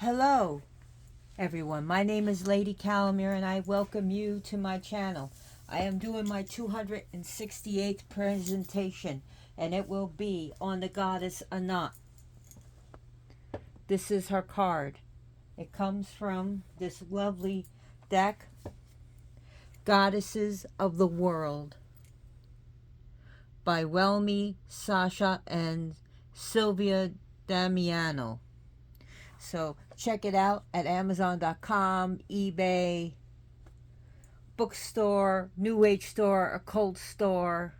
Hello, everyone. My name is Lady Calamere, and I welcome you to my channel. I am doing my 268th presentation, and it will be on the goddess Anat. This is her card. It comes from this lovely deck, Goddesses of the World, by Welmy, Sasha, and Sylvia Damiano. So check it out at Amazon.com, eBay, bookstore, New Age store, occult store,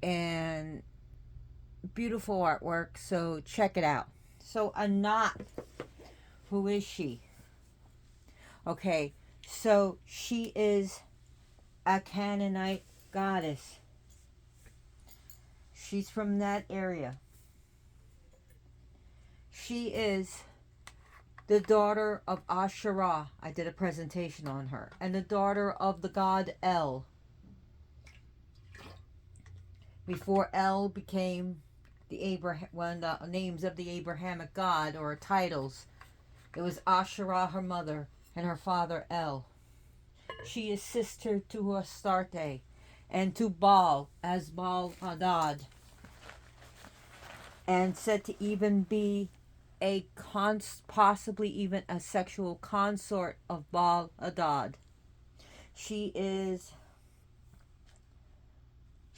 and beautiful artwork. So check it out. So Anat, who is she? Okay, so she is a Canaanite goddess. She's from that area. She is the daughter of Asherah. I did a presentation on her. And the daughter of the god El. Before El became one of the names of the Abrahamic God or titles, it was Asherah, her mother, and her father El. She is sister to Astarte and to Baal as Baal Hadad, and said to even be possibly even a sexual consort of Baal Hadad. She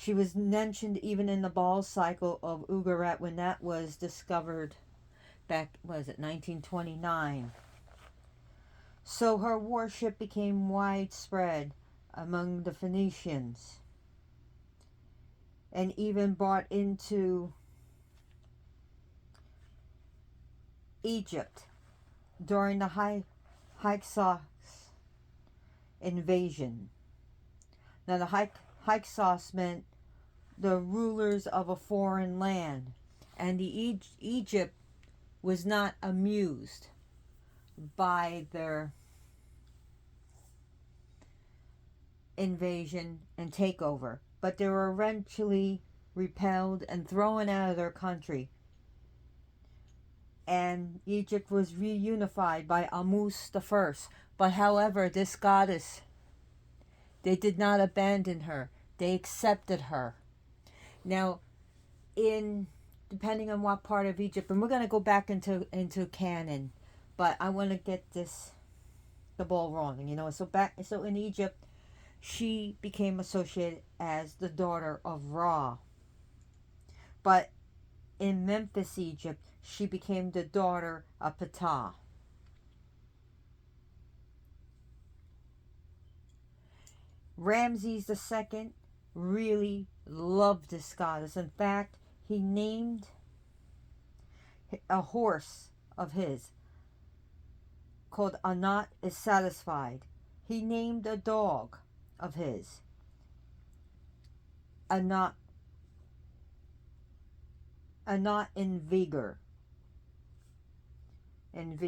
was mentioned even in the Baal cycle of Ugarit when that was discovered back, was it 1929? So her worship became widespread among the Phoenicians and even brought into Egypt during the Hyksos invasion. Now the Hyksos meant the rulers of a foreign land, and the Egypt was not amused by their invasion and takeover, but they were eventually repelled and thrown out of their country, and Egypt was reunified by Amus the First. But however, this goddess, they did not abandon her. They accepted her. Now, depending on what part of Egypt, and we're going to go back into Canaan, but I want to get the ball rolling, So in Egypt, she became associated as the daughter of Ra. But in Memphis, Egypt, she became the daughter of Ptah. Ramses II really loved this goddess. In fact, he named a horse of his called Anat is Satisfied. He named a dog of his Anat in vigor. And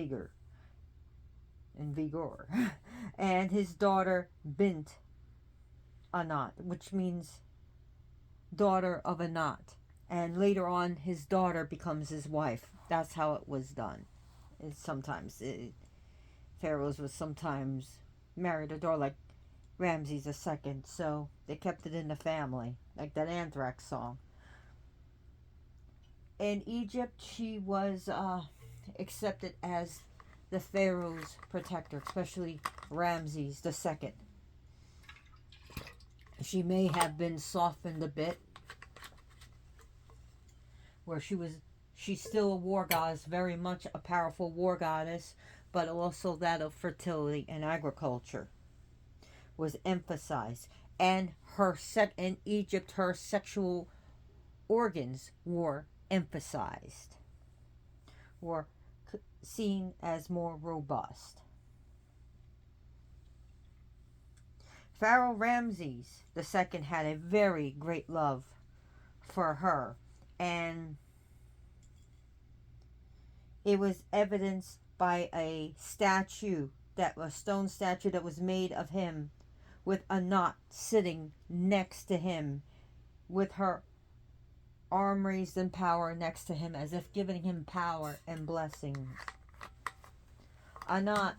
his daughter Bint Anat, which means daughter of Anat. And later on, his daughter becomes his wife. That's how it was done. Pharaohs was sometimes married a daughter, like Ramses II, so they kept it in the family, like that Anthrax song. In Egypt, she was accepted as the Pharaoh's protector, especially Ramses II. She may have been softened a bit, where she's still a war goddess, very much a powerful war goddess, but also that of fertility and agriculture was emphasized. And in Egypt, her sexual organs were emphasized, were seen as more robust. Pharaoh Ramses II had a very great love for her, and it was evidenced by a stone statue that was made of him, with Anat sitting next to him, with her arm raised in power next to him, as if giving him power and blessings. Anat,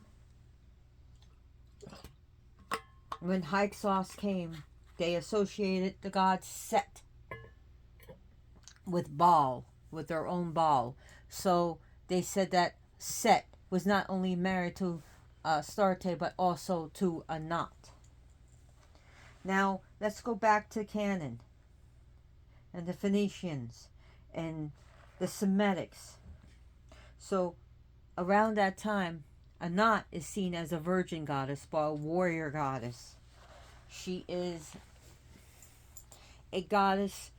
when Hyksos came, they associated the god Set with Baal, with their own Baal. So they said that Set was not only married to Astarte, but also to Anat. Now, let's go back to Canaan and the Phoenicians and the Semitics. So, around that time, Anat is seen as a virgin goddess, but a warrior goddess. She is a goddess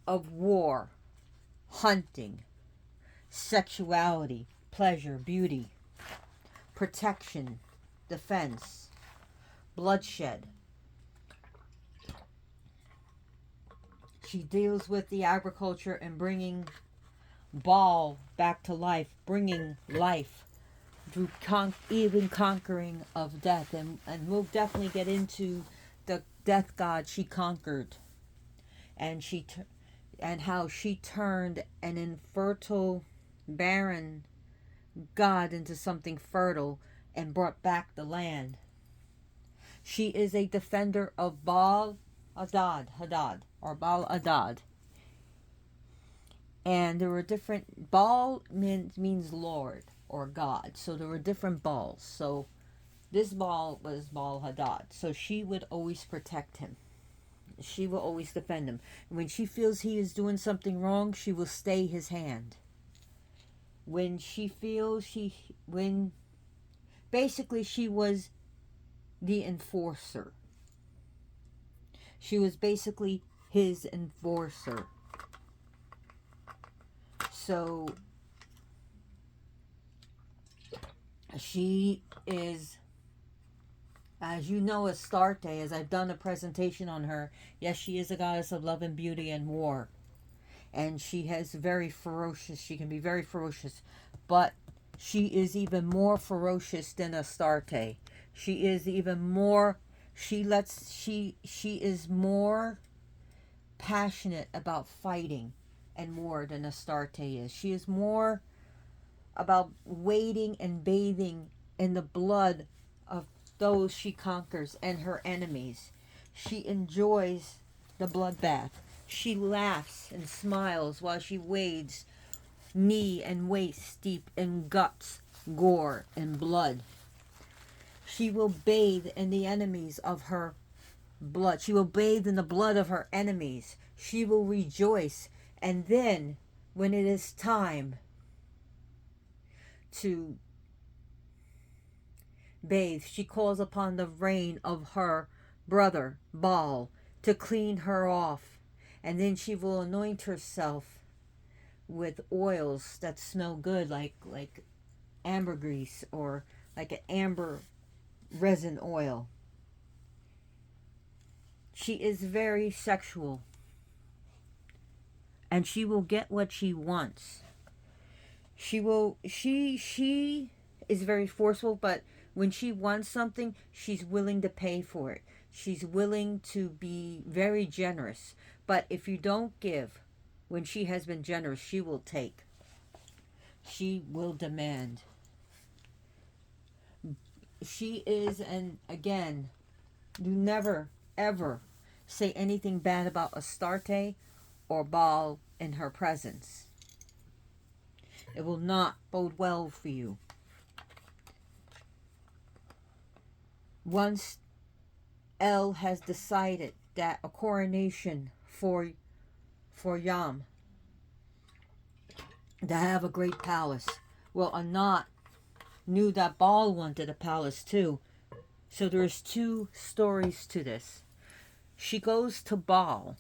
of war, hunting, sexuality, pleasure, beauty, protection, defense, bloodshed. She deals with the agriculture and bringing Baal back to life, bringing life through even conquering of death. And we'll definitely get into the death god she conquered, and and how she turned an infertile, barren god into something fertile and brought back the land. She is a defender of Baal Hadad, or Baal Adad. And there were different, Baal means Lord or God. So there were different Baals. So this Baal was Baal Hadad. So she would always protect him. She will always defend him. And when she feels he is doing something wrong, she will stay his hand. When she feels basically she was the enforcer. She was basically his enforcer. So she is, as you know, Astarte, as I've done a presentation on her. Yes, she is a goddess of love and beauty and war. And she can be very ferocious. But she is even more ferocious than Astarte. She is even more, she is more passionate about fighting and war than Astarte is. She is more about wading and bathing in the blood of those she conquers and her enemies. She enjoys the bloodbath. She laughs and smiles while she wades knee and waist deep in guts, gore, and blood. She will bathe in the enemies of her blood. She will bathe in the blood of her enemies. She will rejoice. And then, when it is time to bathe, she calls upon the rain of her brother, Baal, to clean her off. And then she will anoint herself with oils that smell good, like ambergris, or like an amber resin oil. She is very sexual. And she will get what she wants. She is very forceful, but when she wants something, she's willing to pay for it. She's willing to be very generous. But if you don't give, when she has been generous, she will take. She will demand. She is, and again, you never, ever say anything bad about Astarte or Baal in her presence. It will not bode well for you. Once El has decided that a coronation for Yam to have a great palace. Well, Anat knew that Baal wanted a palace too. So there's two stories to this. She goes to Baal.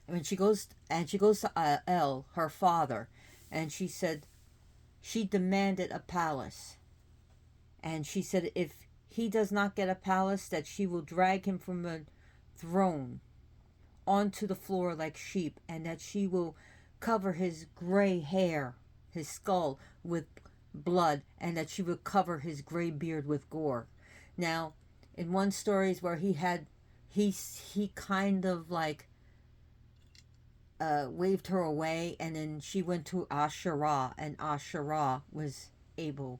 When she goes to El, her father, and she demanded a palace. And she said if he does not get a palace, that she will drag him from a throne onto the floor like sheep, and that she will cover his gray hair, his skull, with blood, and that she will cover his gray beard with gore. Now, in one story is where he kind of like waved her away, and then she went to Asherah, and Asherah was able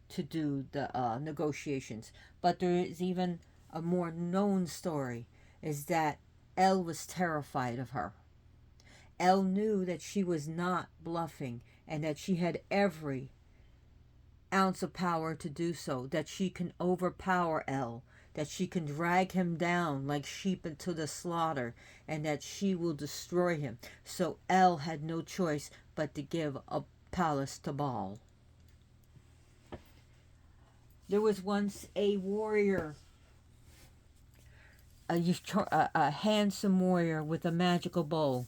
to do the negotiations. But there is even a more known story, is that El was terrified of her. El knew that she was not bluffing and that she had every ounce of power to do so, that she can overpower El, that she can drag him down like sheep into the slaughter, and that she will destroy him. So El had no choice but to give a palace to Baal. There was once a warrior, a handsome warrior with a magical bow.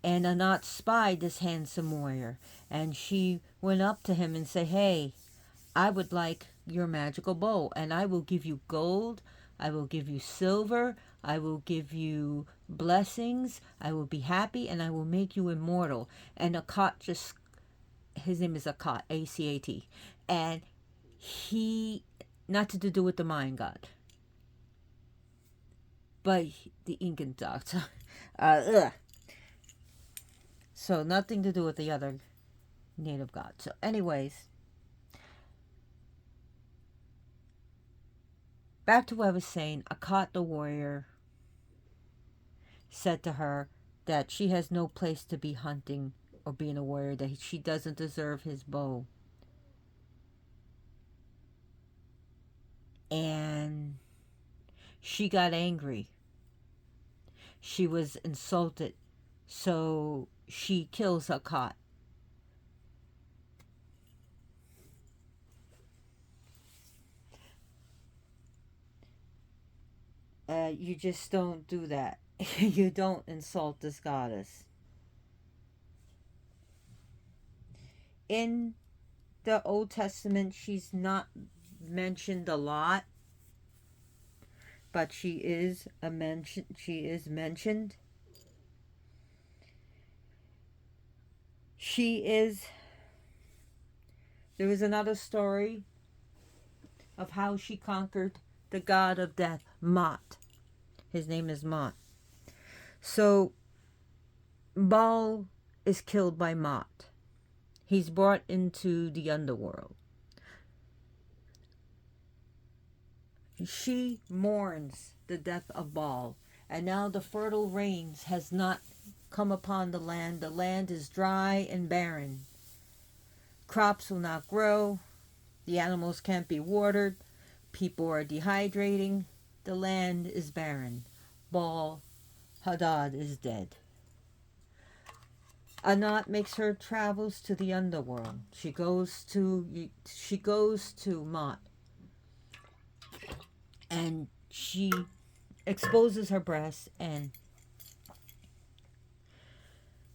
And Anat spied this handsome warrior, and she went up to him and said, "Hey, I would like your magical bow, and I will give you gold, I will give you silver, I will give you blessings, I will be happy, and I will make you immortal." And Akat his name is Akat, A-C-A-T, and he, not to do with the Mayan god, but the Incan doctor, so nothing to do with the other native god. So anyways, back to what I was saying. Akat the warrior said to her that she has no place to be hunting or being a warrior, that she doesn't deserve his bow. And she got angry. She was insulted. So she kills Akat. You just don't do that. You don't insult this goddess. In the Old Testament, she's not mentioned a lot, but she is mentioned. There was another story of how she conquered the god of death, Mot. His name is Mot. So Baal is killed by Mot. He's brought into the underworld. She mourns the death of Baal, and now the fertile rains has not come upon the land. The land is dry and barren. Crops will not grow. The animals can't be watered. People are dehydrating. The land is barren. Baal Hadad is dead. Anat makes her travels to the underworld. She goes to Mot, and she exposes her breasts and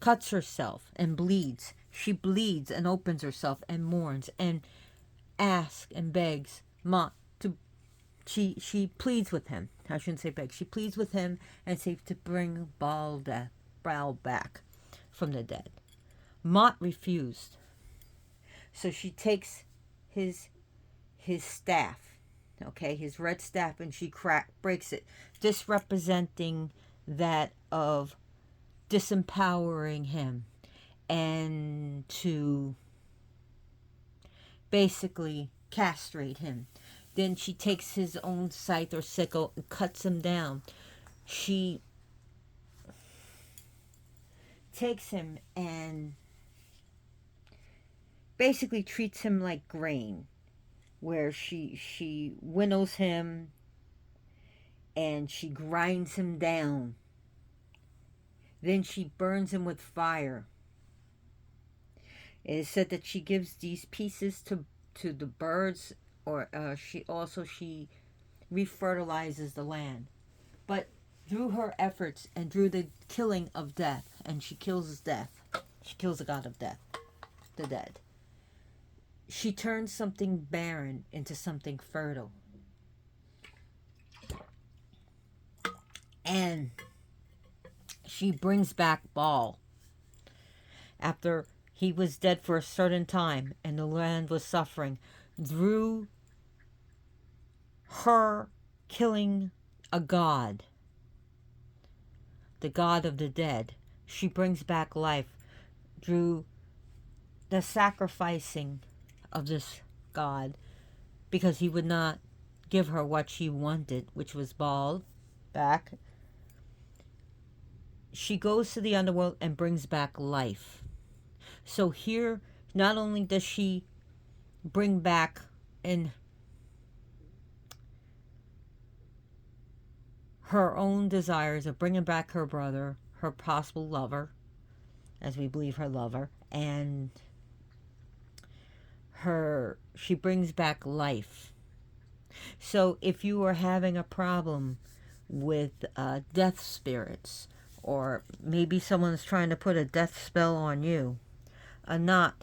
cuts herself and bleeds. She bleeds and opens herself and mourns and asks and begs Mot to. She pleads with him. I shouldn't say beg. She pleads with him and says to bring Baal back from the dead. Mot refused. So she takes his staff, okay, his red staff, and she breaks it, just representing that of disempowering him and to basically castrate him. Then she takes his own scythe or sickle and cuts him down. She takes him and basically treats him like grain, where she winnows him and she grinds him down. Then she burns him with fire. It is said that she gives these pieces to the birds, or she refertilizes the land. But through her efforts and through the killing of death, and she kills death, she kills the god of death, the dead, she turns something barren into something fertile. And she brings back Baal after he was dead for a certain time and the land was suffering. Through her killing a god, the god of the dead, she brings back life through the sacrificing of this god, because he would not give her what she wanted, which was Baal back. She goes to the underworld and brings back life. So here, not only does she bring back in her own desires of bringing back her brother, her possible lover, as we believe her lover, and she brings back life. So if you are having a problem with death spirits, or maybe someone's trying to put a death spell on you, Anat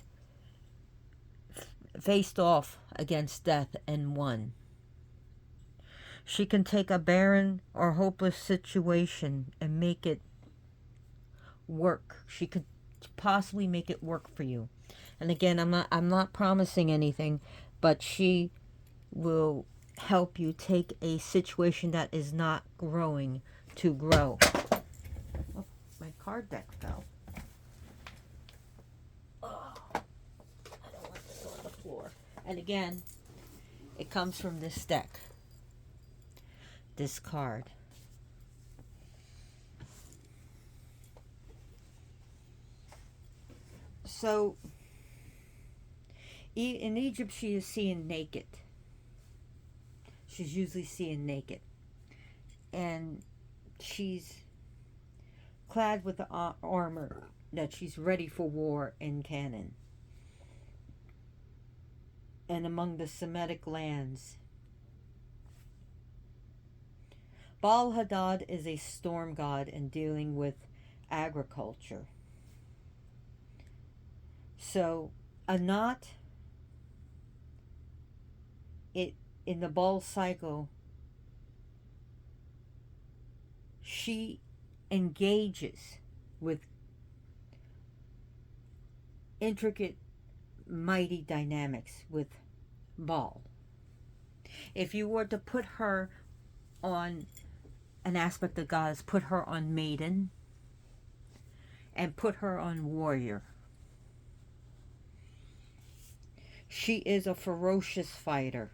faced off against death and won. She can take a barren or hopeless situation and make it work. She could possibly make it work for you. And again, I'm not promising anything, but she will help you take a situation that is not growing to grow. Oh, my card deck fell. Oh, I don't want this on the floor. And again, it comes from this deck. This card. So, in Egypt, she is seen naked. She's usually seen naked. And she's clad with the armor that she's ready for war in Canaan. And among the Semitic lands, Baal Hadad is a storm god in dealing with agriculture. So, Anat, in the Baal cycle, she engages with intricate, mighty dynamics with Baal. If you were to put her on an aspect of gods, put her on maiden and put her on warrior. She is a ferocious fighter.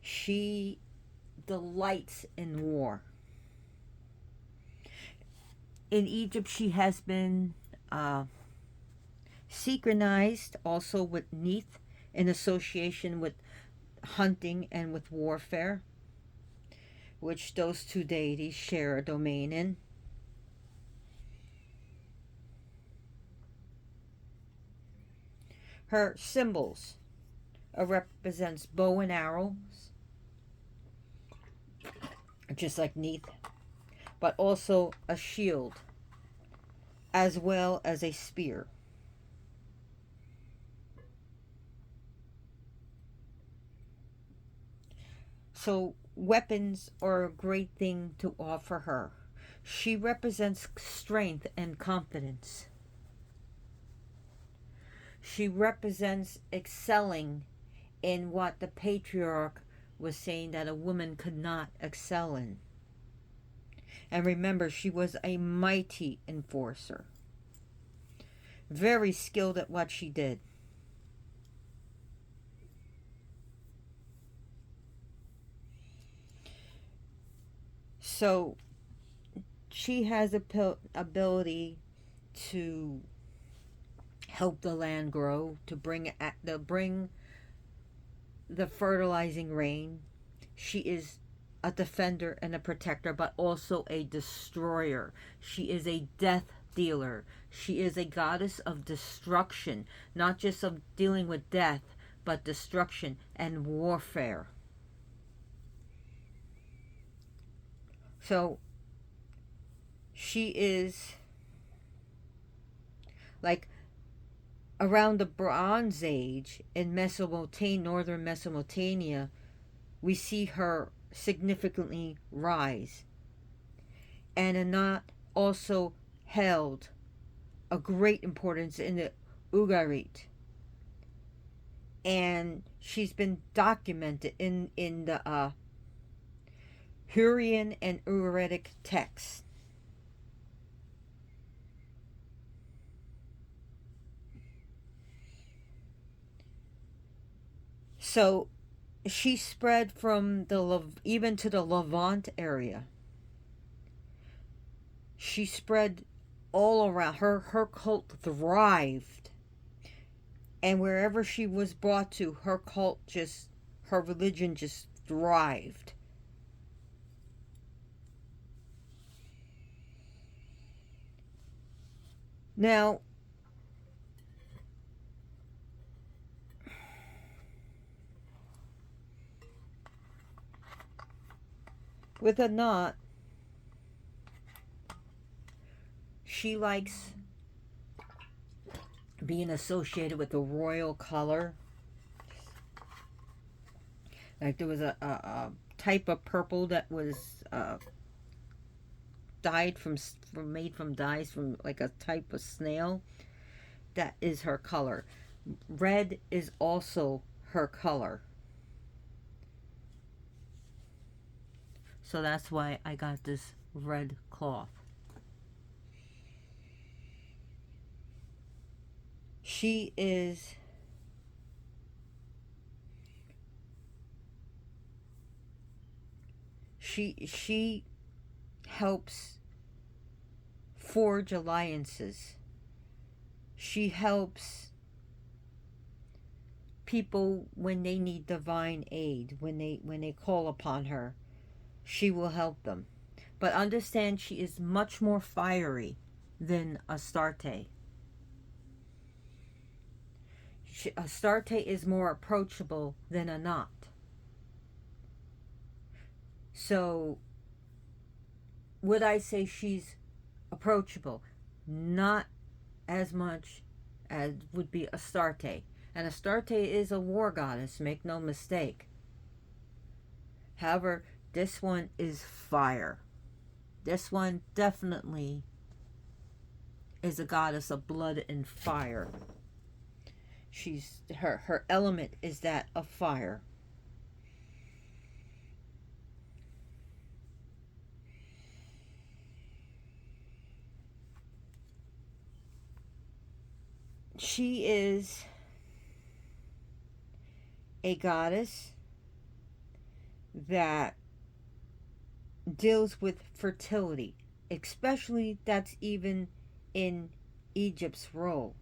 She delights in war. In Egypt, she has been synchronized also with Neith in association with hunting and with warfare, which those two deities share a domain in. Her symbols represents bow and arrows, just like Neith, but also a shield, as well as a spear. So weapons are a great thing to offer her. She represents strength and confidence. She represents excelling in what the patriarch was saying that a woman could not excel in. And remember, she was a mighty enforcer, very skilled at what she did. So she has the ability to help the land grow, to bring the fertilizing rain. She is a defender and a protector, but also a destroyer. She is a death dealer. She is a goddess of destruction, not just of dealing with death, but destruction and warfare. So she is like around the Bronze Age in Mesopotamia, northern Mesopotamia, we see her significantly rise. And Anat also held a great importance in the Ugarit. And she's been documented in the Hurrian and Ugaritic texts. So she spread from even to the Levant area. She spread all around. Her cult thrived, and wherever she was brought to, her religion just thrived. Now, with Anat, she likes being associated with the royal color. Like there was a type of purple that was dyed from made from dyes from like a type of snail. That is her color. Red is also her color. So that's why I got this red cloth. She is she helps forge alliances. She helps people when they need divine aid, when they call upon her. She will help them. But understand she is much more fiery than Astarte. Astarte is more approachable than Anat. So, would I say she's approachable? Not as much as would be Astarte. And Astarte is a war goddess, make no mistake. However, this one is fire. This one definitely is a goddess of blood and fire. Her element is that of fire. She is a goddess that deals with fertility, especially that's even in Egypt's role.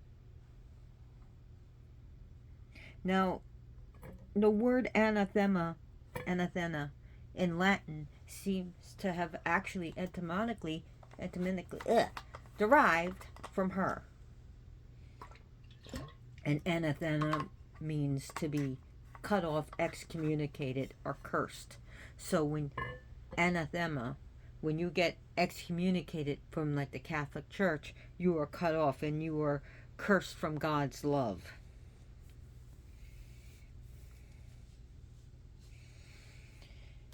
Now, the word anathema in Latin seems to have actually etymologically derived from her. And anathema means to be cut off, excommunicated, or cursed. So when anathema, when you get excommunicated from like the Catholic Church, you are cut off and you are cursed from God's love.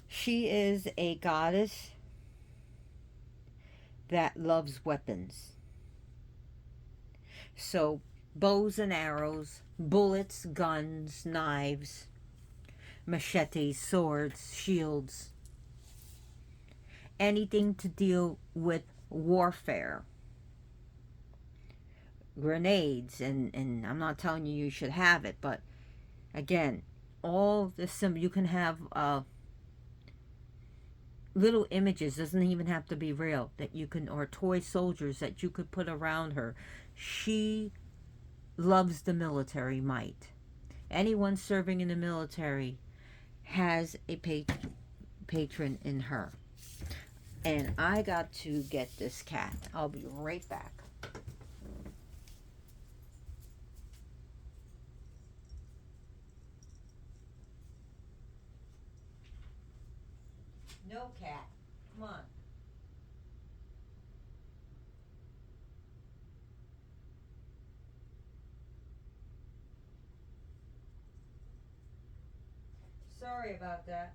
She is a goddess that loves weapons. So bows and arrows, bullets, guns, knives, machetes, swords, shields, anything to deal with warfare. Grenades, and I'm not telling you should have it, but again, all this, you can have little images, doesn't even have to be real, that you can, or toy soldiers that you could put around her. She loves the military might. Anyone serving in the military has a patron in her. And I got to get this cat. I'll be right back. No, cat. Come on. Sorry about that.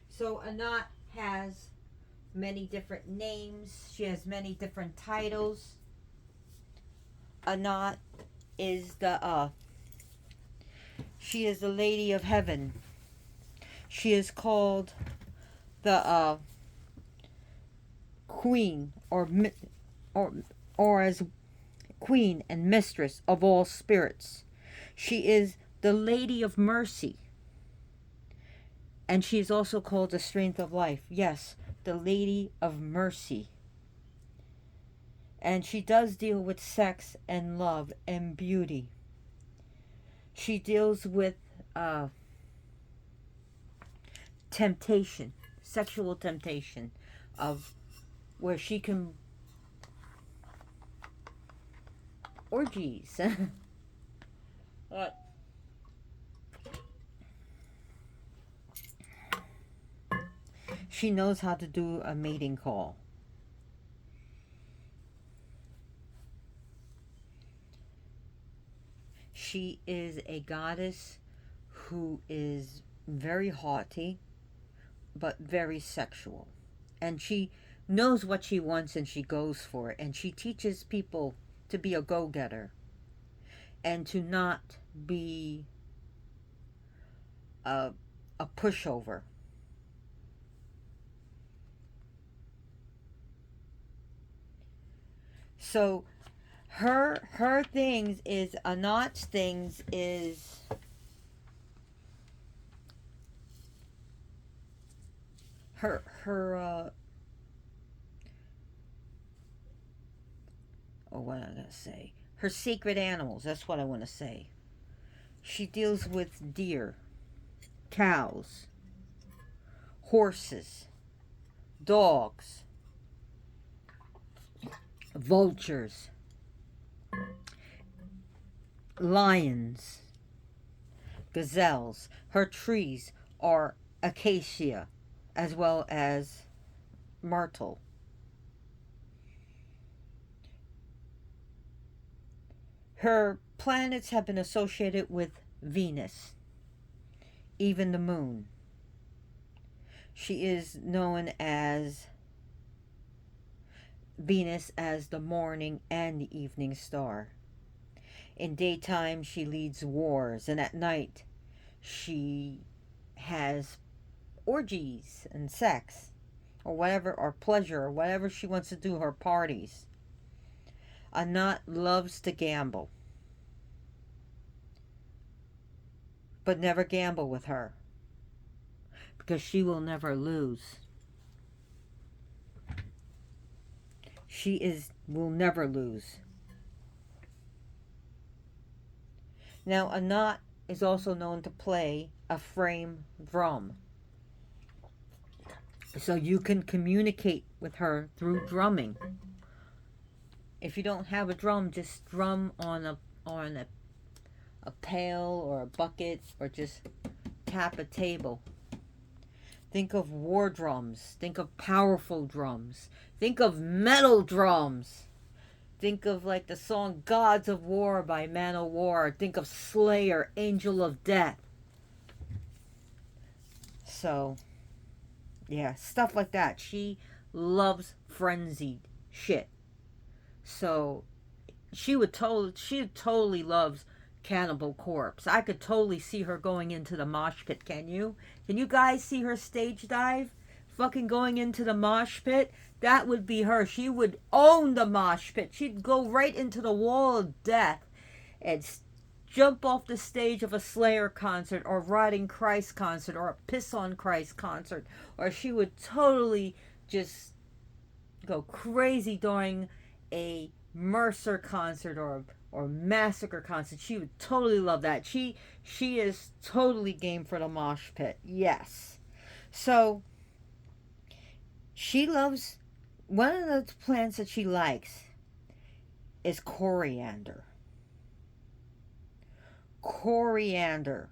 So Anat has many different names. She has many different titles. Anat is she is the Lady of Heaven. She is called the Queen, or as queen and mistress of all spirits. She is the Lady of Mercy. And she is also called the Strength of Life. Yes, the Lady of Mercy. And she does deal with sex and love and beauty. She deals with temptation, sexual temptation, of where she can orgies. But she knows how to do a mating call. She is a goddess who is very haughty, but very sexual. And she knows what she wants and she goes for it. And she teaches people to be a go-getter and to not be a pushover. So her things is, Anat's things is her what am I gonna say? Her secret animals, that's what I want to say. She deals with deer, cows, horses, dogs, vultures, lions, gazelles. Her trees are acacia as well as myrtle. Her planets have been associated with Venus, even the moon. She is known as Venus as the morning and the evening star. In daytime, she leads wars, and at night, she has orgies and sex, or whatever, or pleasure, or whatever she wants to do, her parties. Anat loves to gamble, but never gamble with her, because she will never lose. Will never lose. Now, Anat is also known to play a frame drum. So you can communicate with her through drumming. If you don't have a drum, just drum on a pail or a bucket, or just tap a table. Think of war drums. Think of powerful drums. Think of metal drums. Think of like the song Gods of War by Man-O-War. Think of Slayer, Angel of Death. So, yeah, stuff like that. She loves frenzied shit. So, she totally loves Cannibal Corpse. I could totally see her going into the mosh pit. Can you? Can you guys see her stage dive? Fucking going into the mosh pit? That would be her. She would own the mosh pit. She'd go right into the wall of death and jump off the stage of a Slayer concert or Riding Christ concert or a Piss on Christ concert. Or she would totally just go crazy during a Mercer concert or Massacre concert. She would totally love that. She is totally game for the mosh pit. Yes. So she loves, one of the plants that she likes is coriander. Coriander.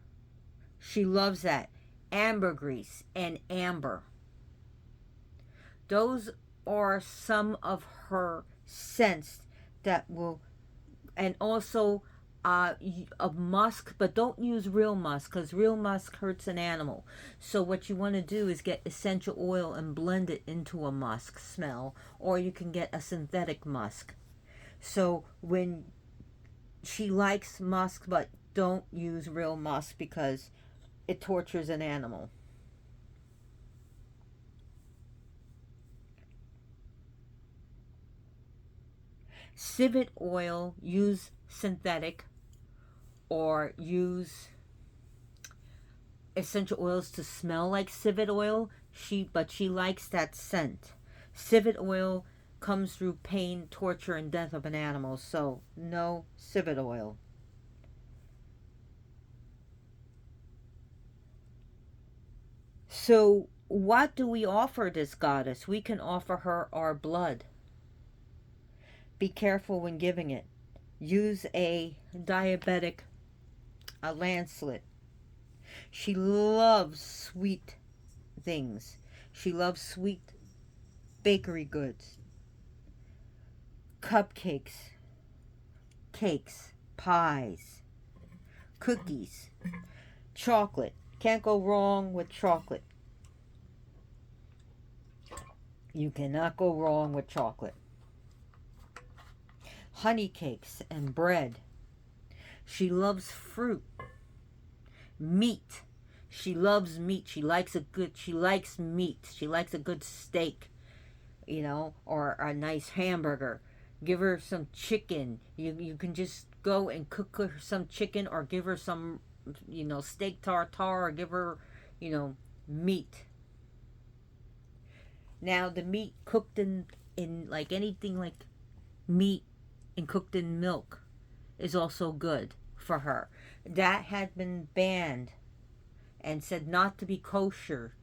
She loves that. Ambergris and amber. Those are some of her scents that will, and also of musk, but don't use real musk because real musk hurts an animal. So what you want to do is get essential oil and blend it into a musk smell, or you can get a synthetic musk. So when she likes musk, but don't use real musk because it tortures an animal. Civet oil, use synthetic or use essential oils to smell like civet oil. But she likes that scent. Civet oil comes through pain, torture, and death of an animal, so no civet oil. So what do we offer this goddess? We can offer her our blood. Be careful when giving it. Use a diabetic lancelet. She loves sweet things. She loves sweet bakery goods, cupcakes, cakes, pies, cookies, chocolate. Can't go wrong with chocolate. You cannot go wrong with chocolate. Honey cakes and bread. She loves fruit. Meat. She loves meat. She likes meat. She likes a good steak, or a nice hamburger. Give her some chicken. You can just go and cook her some chicken, or give her some, steak tartare, or give her, meat. Now the meat cooked in like anything like meat and cooked in milk is also good for her. That had been banned and said not to be kosher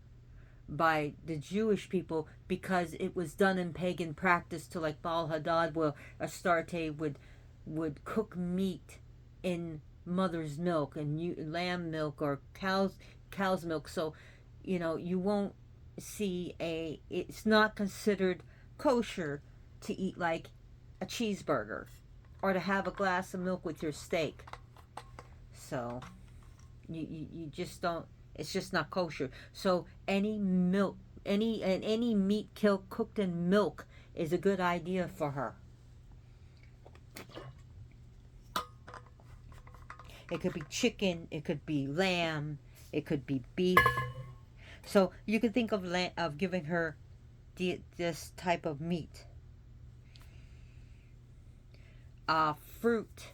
by the Jewish people because it was done in pagan practice to, like Baal Hadad, where Astarte would cook meat in mother's milk and lamb milk or cow's milk. So, you won't see it's not considered kosher to eat like a cheeseburger or to have a glass of milk with your steak. So you just don't, it's just not kosher. So any milk, any meat cooked in milk is a good idea for her. It could be chicken, it could be lamb, it could be beef. So you could think of giving her this type of meat. Fruit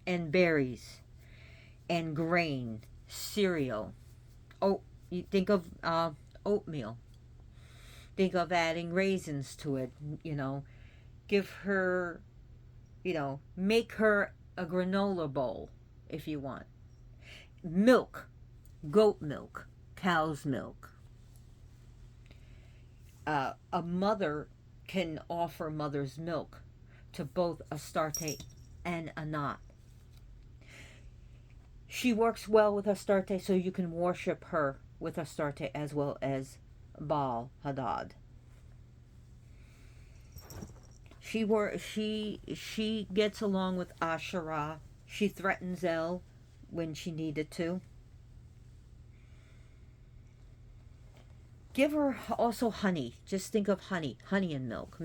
and berries and grain, cereal. You think of oatmeal. Think of adding raisins to it. Give her, make her a granola bowl if you want. Milk, goat milk, cow's milk. A mother can offer mother's milk to both Astarte and Anat. She works well with Astarte, so you can worship her with Astarte as well as Baal Hadad. She gets along with Asherah. She threatens El when she needed to. Give her also honey. Just think of honey and milk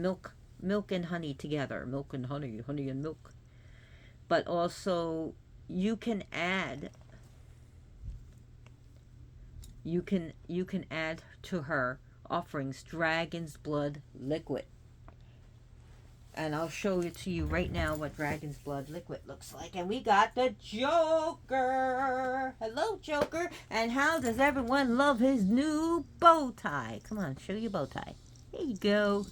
and honey together. Milk and honey and milk. But also you can add to her offerings dragon's blood liquid. And I'll show it to you right now what dragon's blood liquid looks like. And we got the Joker. Hello, Joker. And how does everyone love his new bow tie? Come on, show your bow tie. Here you go.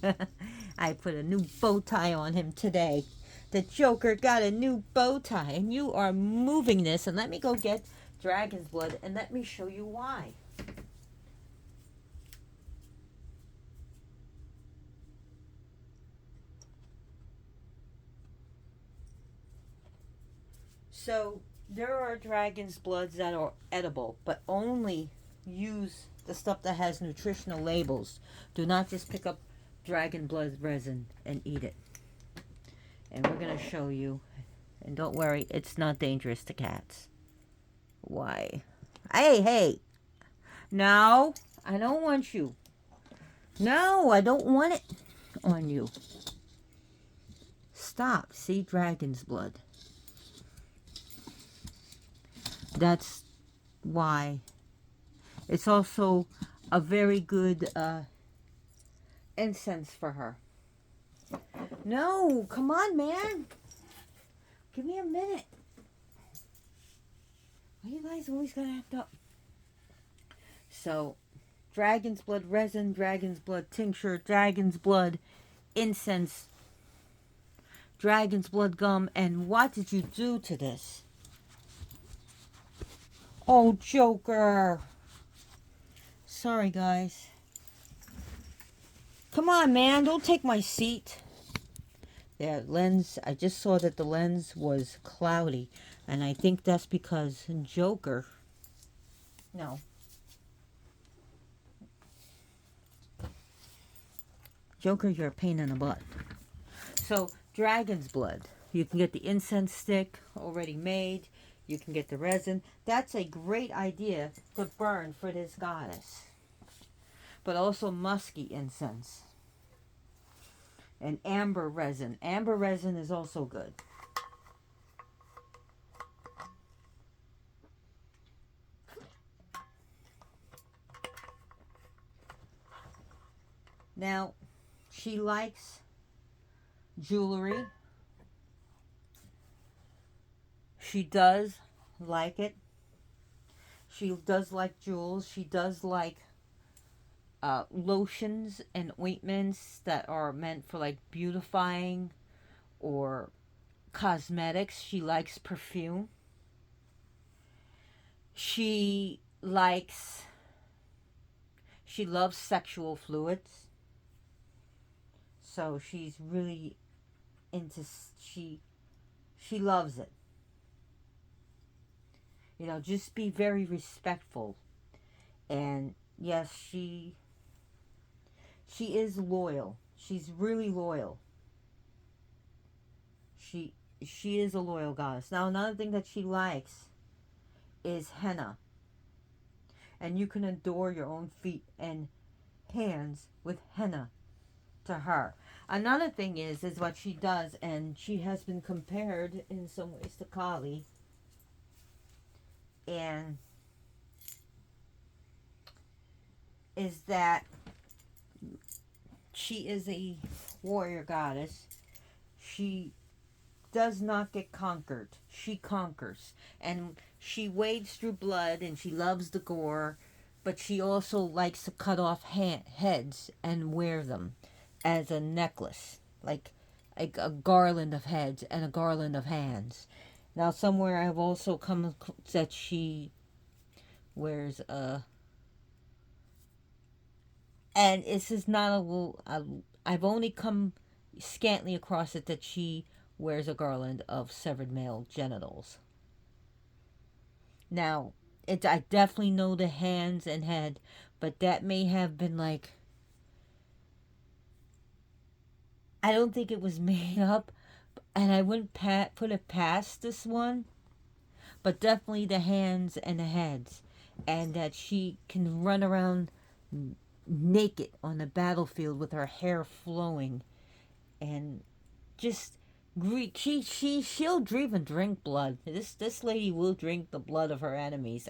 I put a new bow tie on him today. The Joker got a new bow tie. And you are moving this. And let me go get dragon's blood and let me show you why. So there are dragon's bloods that are edible, but only use the stuff that has nutritional labels. Do not just pick up dragon blood resin and eat it. And we're going to show you. And don't worry, it's not dangerous to cats. Why? Hey. No, I don't want you. No, I don't want it on you. Stop. See, dragon's blood. That's why. It's also a very good incense for her. No, come on, man. Give me a minute. Why you guys always gotta act up? So, dragon's blood resin, dragon's blood tincture, dragon's blood incense, dragon's blood gum, and what did you do to this? Oh, Joker. Sorry, guys. Come on, man. Don't take my seat. Yeah, lens. I just saw that the lens was cloudy. And I think that's because Joker. No. Joker, you're a pain in the butt. So, dragon's blood. You can get the incense stick already made. You can get the resin. That's a great idea to burn for this goddess. But also musky incense. And amber resin. Amber resin is also good. Now, she likes jewelry. She does like it. She does like jewels. She does like lotions and ointments that are meant for like beautifying or cosmetics. She likes perfume. She loves sexual fluids. So she's really into she loves it. You know, just be very respectful. And yes, she is loyal. She's really loyal. She is a loyal goddess. Now another thing that she likes is henna. And you can adore your own feet and hands with henna to her. Another thing is what she does, and she has been compared in some ways to Kali. And is that she is a warrior goddess. She does not get conquered. She conquers. And she wades through blood and she loves the gore, but she also likes to cut off heads and wear them as a necklace, like a garland of heads and a garland of hands. Now, somewhere I've also come that she wears a, and this is not I've only come scantly across it that she wears a garland of severed male genitals. Now, I definitely know the hands and head, but that may have been like, I don't think it was made up, and I wouldn't put it past this one, but definitely the hands and the heads, and that she can run around naked on the battlefield with her hair flowing, and just she'll even drink blood. This lady will drink the blood of her enemies.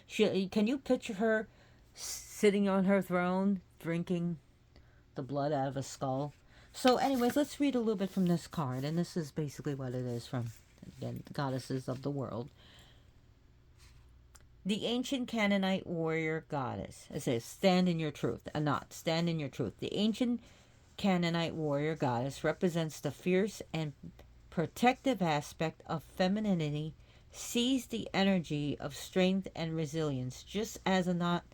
Can you picture her sitting on her throne drinking the blood out of a skull? So, anyways, let's read a little bit from this card, and this is basically what it is from, again, the goddesses of the world. The ancient Canaanite warrior goddess. It says, stand in your truth. Anat, stand in your truth. The ancient Canaanite warrior goddess represents the fierce and protective aspect of femininity, sees the energy of strength and resilience. Just as Anat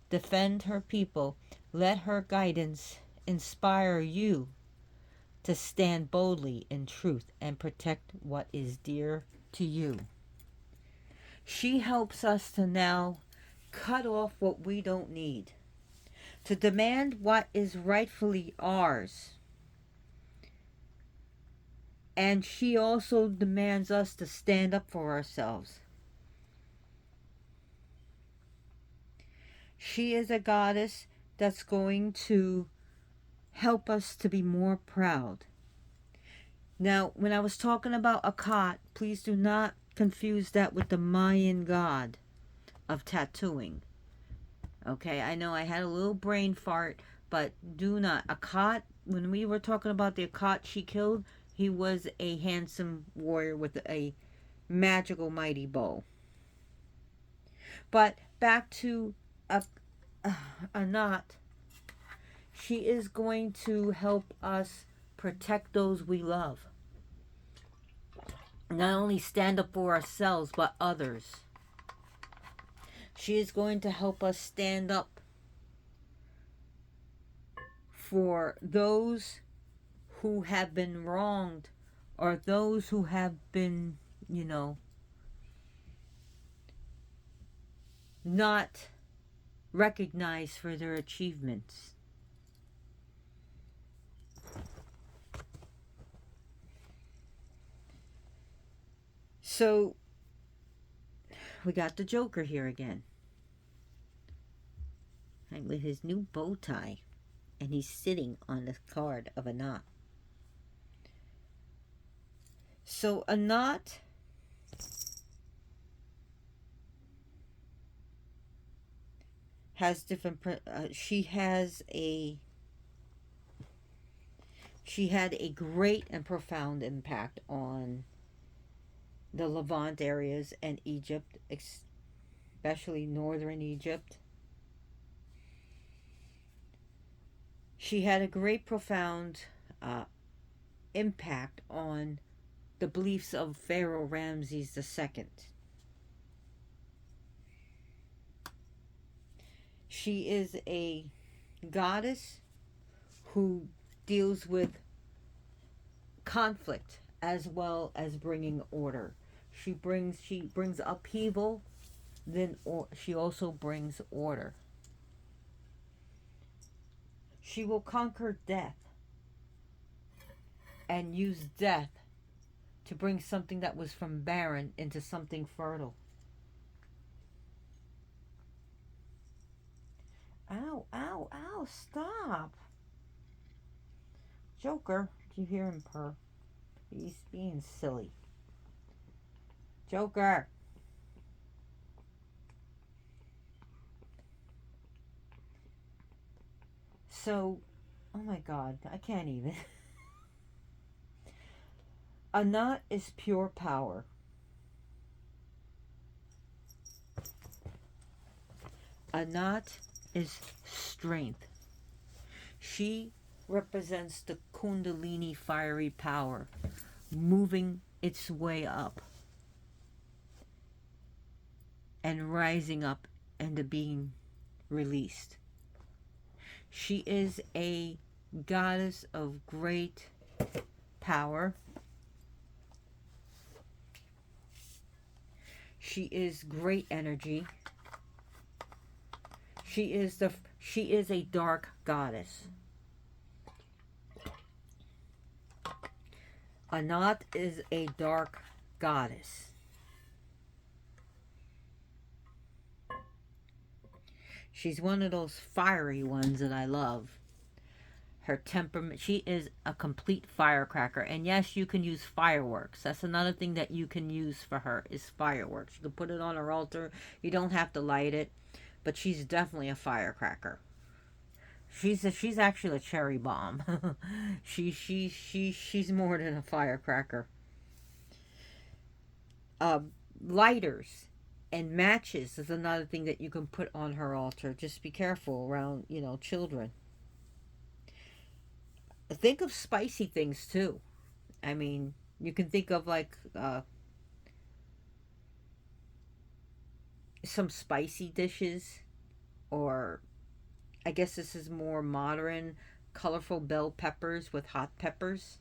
defend her people, let her guidance inspire you to stand boldly in truth and protect what is dear to you. She helps us to now cut off what we don't need, to demand what is rightfully ours. And she also demands us to stand up for ourselves. She is a goddess that's going to help us to be more proud. Now, when I was talking about Anat, please do not confuse that with the Mayan god of tattooing. Okay, I know I had a little brain fart, But do not. Akkad, when we were talking about the Akkad she killed, he was a handsome warrior with a magical mighty bow. But back to Anat. She is going to help us protect those we love. Not only stand up for ourselves, but others. She is going to help us stand up for those who have been wronged, or those who have been, not recognized for their achievements. So, we got the Joker here again. And with his new bow tie. And he's sitting on the card of Anat. So, Anat has different... she had a great and profound impact on the Levant areas and Egypt, especially northern Egypt. She had a great profound impact on the beliefs of Pharaoh Ramses II. She is a goddess who deals with conflict as well as bringing order. She brings upheaval, then she also brings order. She will conquer death and use death to bring something that was from barren into something fertile. Ow, ow, ow, stop. Joker, do you hear him purr? He's being silly. Joker. So, oh my God, I can't even. Anat is pure power. Anat is strength. She represents the Kundalini fiery power moving its way up and rising up and being released. She is a goddess of great power. She is great energy. She is a dark goddess. Anat is a dark goddess. She's one of those fiery ones that I love. Her temperament, she is a complete firecracker. And yes, you can use fireworks. That's another thing that you can use for her, is fireworks. You can put it on her altar. You don't have to light it. But she's definitely a firecracker. She's actually a cherry bomb. She's more than a firecracker. Lighters and matches is another thing that you can put on her altar. Just be careful around, children. Think of spicy things too. I mean, you can think of like some spicy dishes, or I guess this is more modern, colorful bell peppers with hot peppers.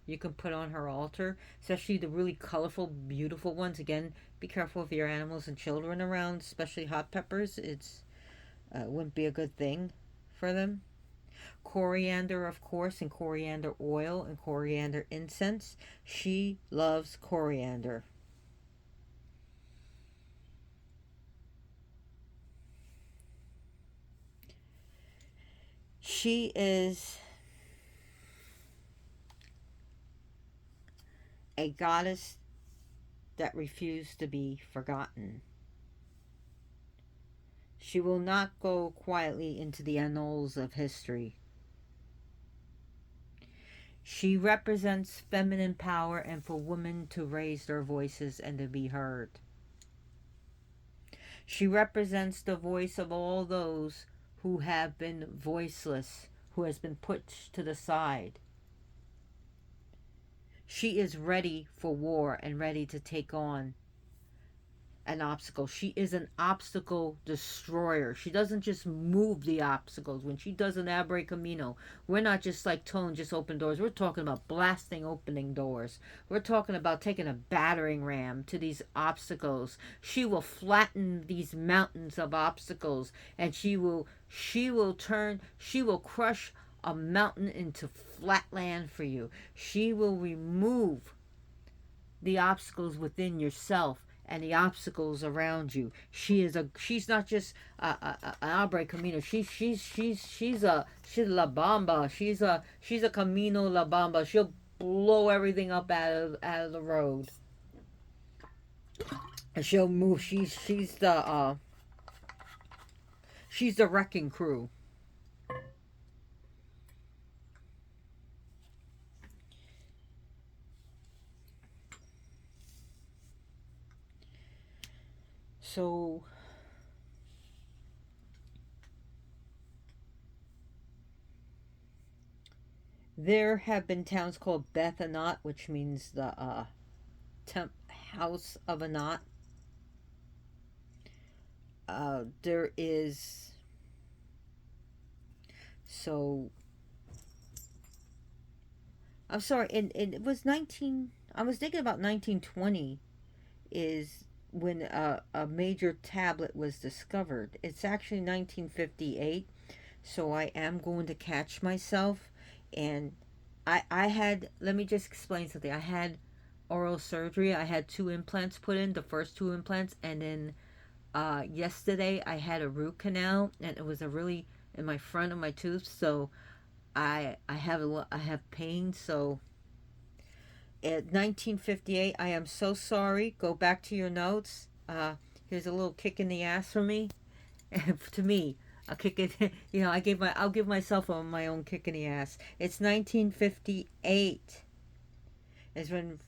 You can put on her altar, especially the really colorful, beautiful ones. Again, be careful of your animals and children around, especially hot peppers. It's wouldn't be a good thing for them. Coriander, of course, and coriander oil and coriander incense. She loves coriander. She is a goddess that refused to be forgotten. She will not go quietly into the annals of history. She represents feminine power and for women to raise their voices and to be heard. She represents the voice of all those who have been voiceless, who has been put to the side. She is ready for war and ready to take on an obstacle. She is an obstacle destroyer. She doesn't just move the obstacles. When she does an abre camino, we're not just like Tone just open doors. We're talking about blasting opening doors. We're talking about taking a battering ram to these obstacles. She will flatten these mountains of obstacles, and she will crush a mountain into flat land for you. She will remove the obstacles within yourself and the obstacles around you. She's not just an Abre Camino. She's La Bamba. She's a Camino La Bamba. She'll blow everything up out of the road. And she'll move. She's the wrecking crew. So there have been towns called Beth Anat, which means the house of Anat. There is so I'm sorry, and it was 19. I was thinking about 1920 is when a major tablet was discovered. It's actually 1958, so I am going to catch myself. And I had, let me just explain something. I had oral surgery. I had two implants put in, the first two implants, and then yesterday I had a root canal, and it was a really in my front of my tooth. So I have pain. So at 1958, I am so sorry. Go back to your notes. Here's a little kick in the ass for me. To me, a kick in. I'll give myself my own kick in the ass. It's 1958. Is when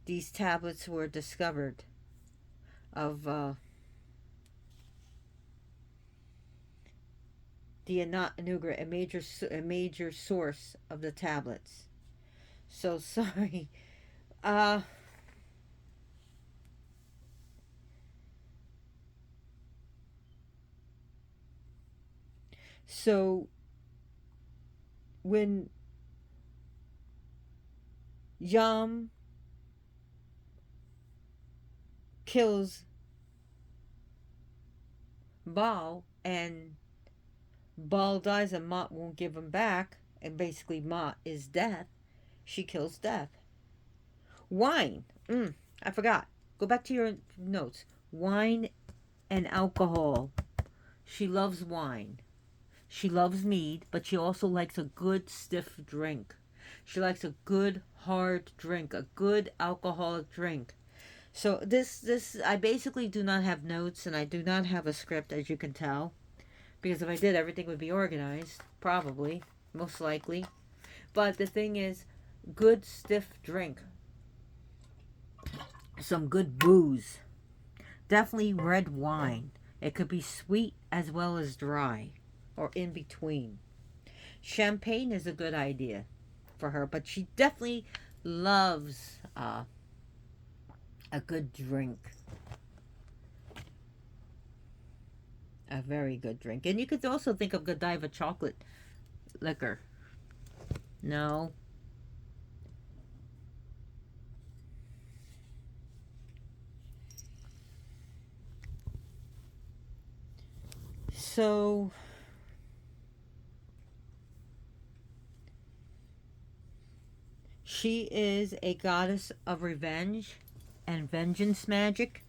these tablets were discovered of the Anat Anugra, a major source of the tablets. So sorry. Uh, so when Yam kills Baal and Baal dies and Mot won't give him back, and basically Mot is death, she kills death. Wine. I forgot. Go back to your notes. Wine and alcohol. She loves wine. She loves mead, but she also likes a good stiff drink. She likes a good hard drink, a good alcoholic drink. So this I basically do not have notes and I do not have a script, as you can tell, because if I did, everything would be organized, probably, most likely. But the thing is, good stiff drink, some good booze, definitely red wine. It could be sweet as well as dry, or in between. Champagne is a good idea for her, but she definitely loves a good drink. A very good drink. And you could also think of Godiva chocolate liquor. No. So she is a goddess of revenge and vengeance magic.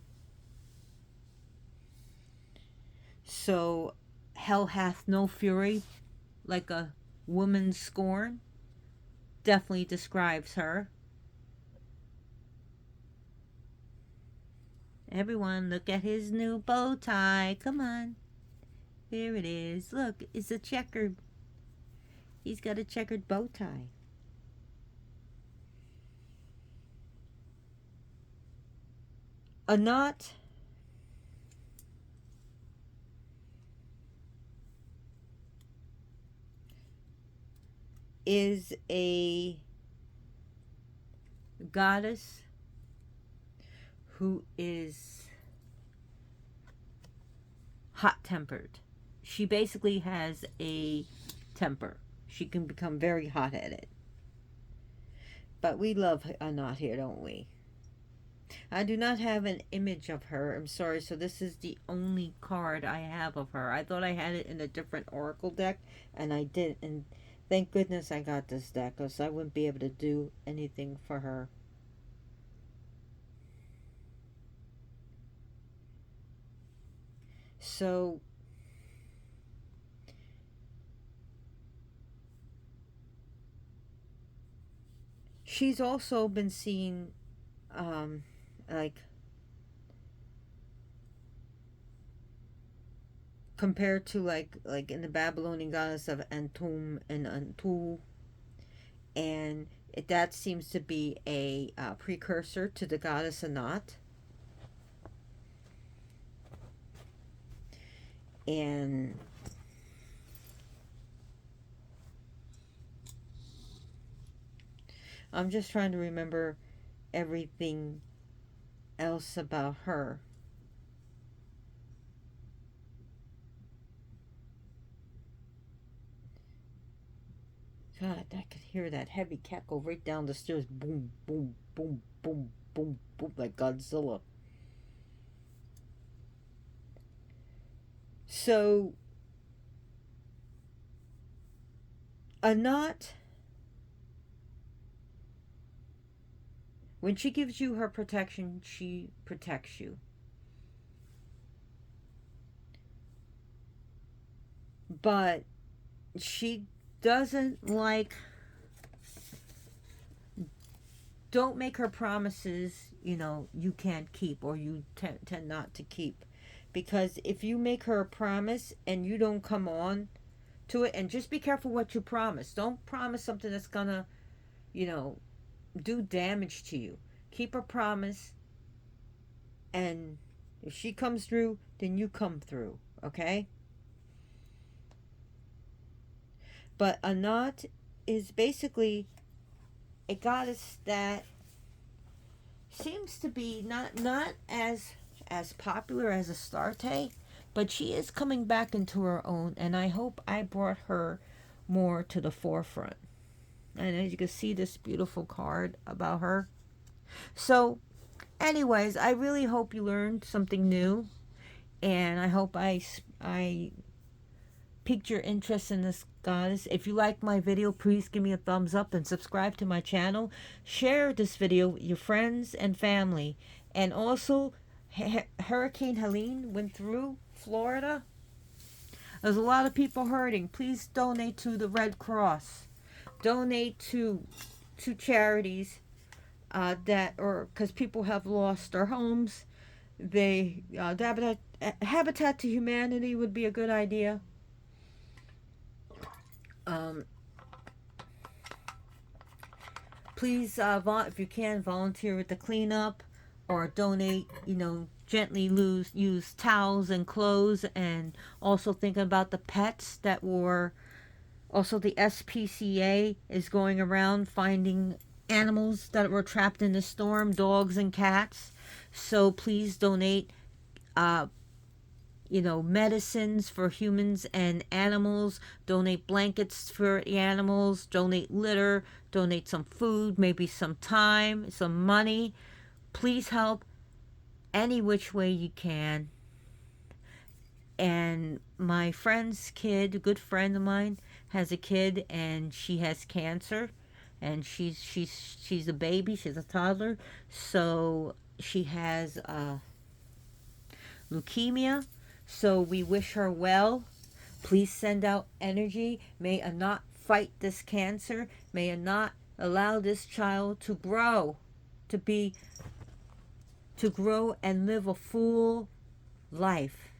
So hell hath no fury like a woman's scorn definitely describes her. Everyone, look at his new bow tie. Come on. Here it is. Look, it's a checkered. He's got a checkered bow tie. Anat is a goddess who is hot-tempered. She basically has a temper. She can become very hot-headed. But we love Anat here, don't we? I do not have an image of her. I'm sorry. So this is the only card I have of her. I thought I had it in a different oracle deck, and I didn't. And thank goodness I got this deck, because I wouldn't be able to do anything for her. So she's also been seen like compared to like in the Babylonian goddess of Antum and Antu, and that seems to be a precursor to the goddess Anat. And I'm just trying to remember everything else about her. God, I could hear that heavy cackle right down the stairs. Boom, boom, boom, boom, boom, boom, like Godzilla. So, Anat, when she gives you her protection, she protects you. But she doesn't like, don't make her promises, you can't keep, or you tend not to keep. Because if you make her a promise and you don't come on to it, and just be careful what you promise. Don't promise something that's gonna, do damage to you. Keep a promise, and if she comes through, then you come through, okay? But Anat is basically a goddess that seems to be not as popular as Astarte, but she is coming back into her own, and I hope I brought her more to the forefront. And as you can see, this beautiful card about her. So, anyways, I really hope you learned something new, and I hope I piqued your interest in this goddess. If you like my video, please give me a thumbs up and subscribe to my channel. Share this video with your friends and family. And also, Hurricane Helene went through Florida. There's a lot of people hurting. Please donate to the Red Cross. Donate to charities because people have lost their homes. The Habitat to Humanity would be a good idea. Please, if you can, volunteer with the cleanup, or donate, gently use towels and clothes, and also thinking about the pets that were, also the SPCA is going around finding animals that were trapped in the storm, dogs and cats. So please donate, medicines for humans and animals, donate blankets for the animals, donate litter, donate some food, maybe some time, some money. Please help any which way you can. And my friend's kid, a good friend of mine, has a kid, and she has cancer, and she's a baby, she's a toddler, so she has leukemia. So we wish her well. Please send out energy. May Anat fight this cancer. May Anat allow this child to grow, to be to grow and live a full life.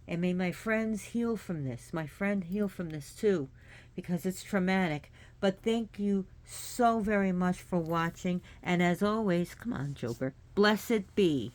And may my friends heal from this. My friend heal from this too, because it's traumatic. But thank you so very much for watching. And as always, come on, Joker, blessed be.